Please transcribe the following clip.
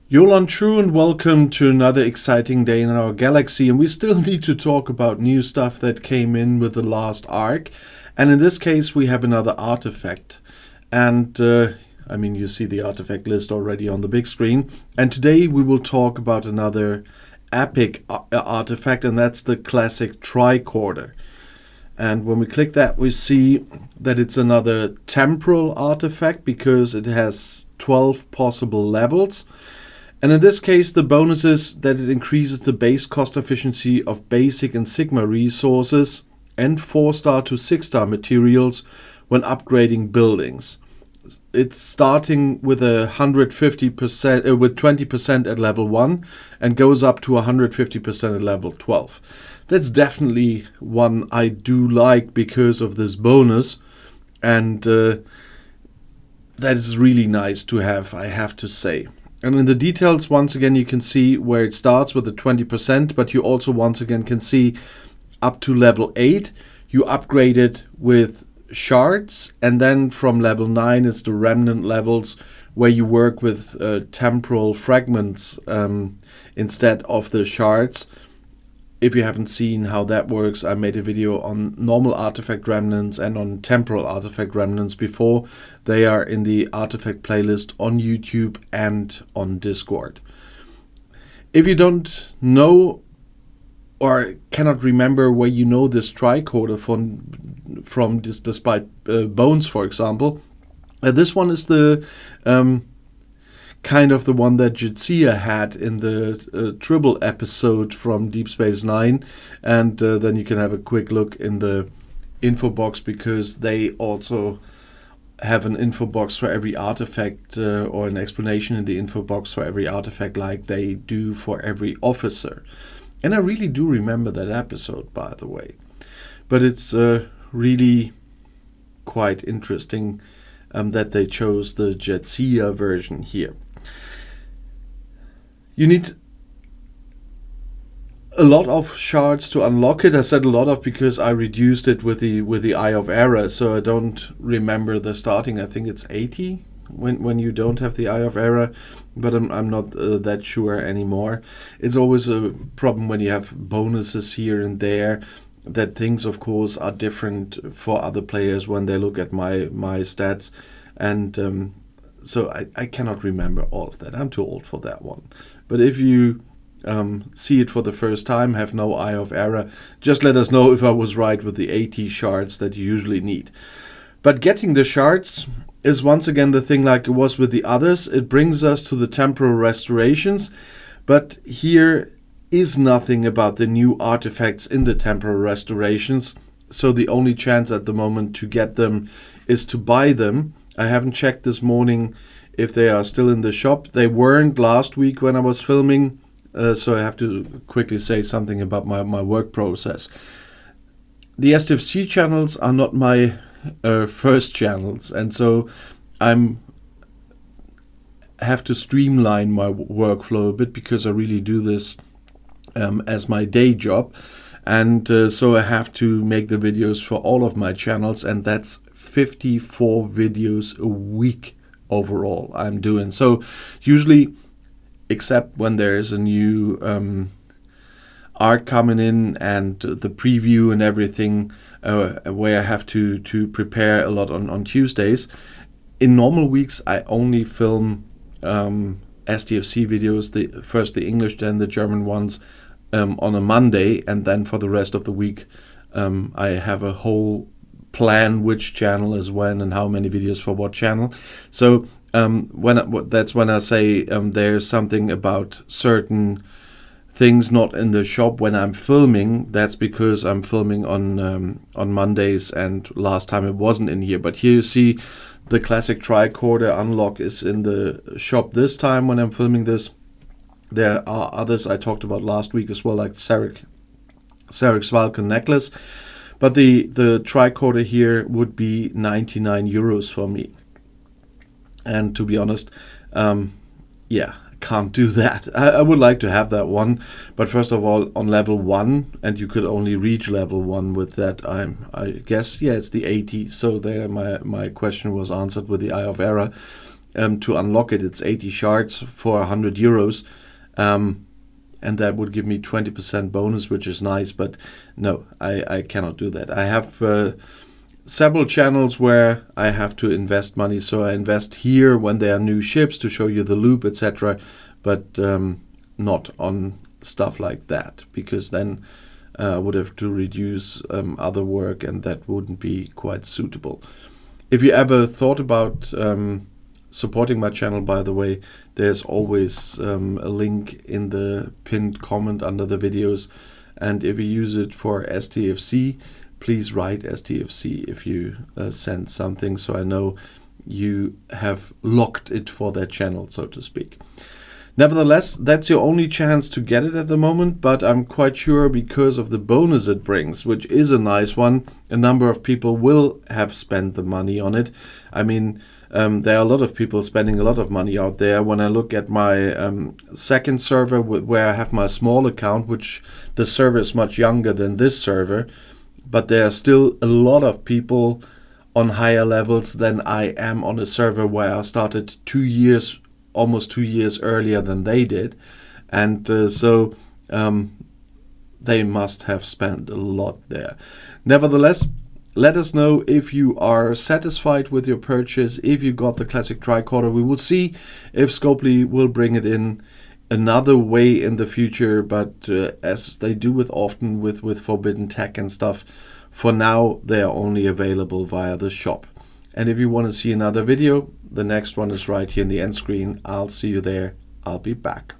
Yolan True and welcome to another exciting day in our galaxy, and we still need to talk about new stuff that came in with the last arc, and in this case we have another artifact, and you see the artifact list already on the big screen, and today we will talk about another epic artifact, and that's the classic Tricorder. And when we click that, we see that it's another temporal artifact because it has 12 possible levels. And in this case, the bonus is that it increases the base cost efficiency of basic and sigma resources and 4-star to 6-star materials when upgrading buildings. It's starting with 150%, with 20% at level 1 and goes up to 150% at level 12. That's definitely one I do like because of this bonus, and that is really nice to have, I have to say. And in the details, once again, you can see where it starts with the 20%, but you also once again can see up to level 8, you upgrade it with shards, and then from level 9, it's the remnant levels where you work with temporal fragments instead of the shards. If you haven't seen how that works, I made a video on normal artifact remnants and on temporal artifact remnants before. They are in the artifact playlist on YouTube and on Discord. If you don't know or cannot remember where you know this tricorder from despite bones, for example, this one is the kind of the one that Jadzia had in the Tribble episode from Deep Space Nine, and then you can have a quick look in the info box because they also have an info box for every artifact or an explanation in the info box for every artifact like they do for every officer. And I really do remember that episode, by the way. But it's really quite interesting that they chose the Jadzia version here. You need a lot of shards to unlock it. I said a lot of because I reduced it with the Eye of Error, so I don't remember the starting. I think it's 80 when you don't have the Eye of Error, but I'm not that sure anymore. It's always a problem when you have bonuses here and there, that things of course are different for other players when they look at my stats, and so I cannot remember all of that. I'm too old for that one. But if you see it for the first time, have no Eye of Error, just let us know if I was right with the 80 shards that you usually need. But getting the shards is once again the thing like it was with the others. It brings us to the temporal restorations, but here is nothing about the new artifacts in the temporal restorations, so the only chance at the moment to get them is to buy them. I haven't checked this morning if they are still in the shop. They weren't last week when I was filming, so I have to quickly say something about my work process. The STFC channels are not my first channels, and so I have to streamline my workflow a bit because I really do this as my day job, and so I have to make the videos for all of my channels, and that's 54 videos a week overall I'm doing. So usually, except when there's a new arc coming in and the preview and everything, where I have to prepare a lot on Tuesdays. In normal weeks I only film STFC videos, first the English, then the German ones, on a Monday, and then for the rest of the week I have a whole plan which channel is when and how many videos for what channel. So that's when I say there's something about certain things not in the shop when I'm filming. That's because I'm filming on Mondays, and last time it wasn't in here. But here you see the classic Tricorder unlock is in the shop this time when I'm filming this. There are others I talked about last week as well, like Sarek's Vulcan necklace. But the Tricorder here would be 99 euros for me. And to be honest, yeah, I can't do that. I would like to have that one. But first of all, on level 1, and you could only reach level 1 with that, I guess, yeah, it's the 80. So there my question was answered with the Eye of Error. to unlock it. It's 80 shards for 100 euros. And that would give me 20% bonus, which is nice, but no, I cannot do that. I have several channels where I have to invest money, so I invest here when there are new ships to show you the loop, etc., but not on stuff like that, because then I would have to reduce other work, and that wouldn't be quite suitable. If you ever thought about supporting my channel, by the way, there's always a link in the pinned comment under the videos, and if you use it for STFC, please write STFC if you send something, so I know you have locked it for that channel, so to speak. Nevertheless, that's your only chance to get it at the moment, but I'm quite sure because of the bonus it brings, which is a nice one, a number of people will have spent the money on it. I mean, there are a lot of people spending a lot of money out there. When I look at my second server where I have my small account, which the server is much younger than this server, but there are still a lot of people on higher levels than I am on a server where I started almost 2 years earlier than they did. And so they must have spent a lot there. Nevertheless, let us know if you are satisfied with your purchase, if you got the classic tricorder. We will see if Scopely will bring it in another way in the future, but as they do often with forbidden tech and stuff, for now they are only available via the shop. And if you want to see another video, the next one is right here in the end screen. I'll see you there. I'll be back.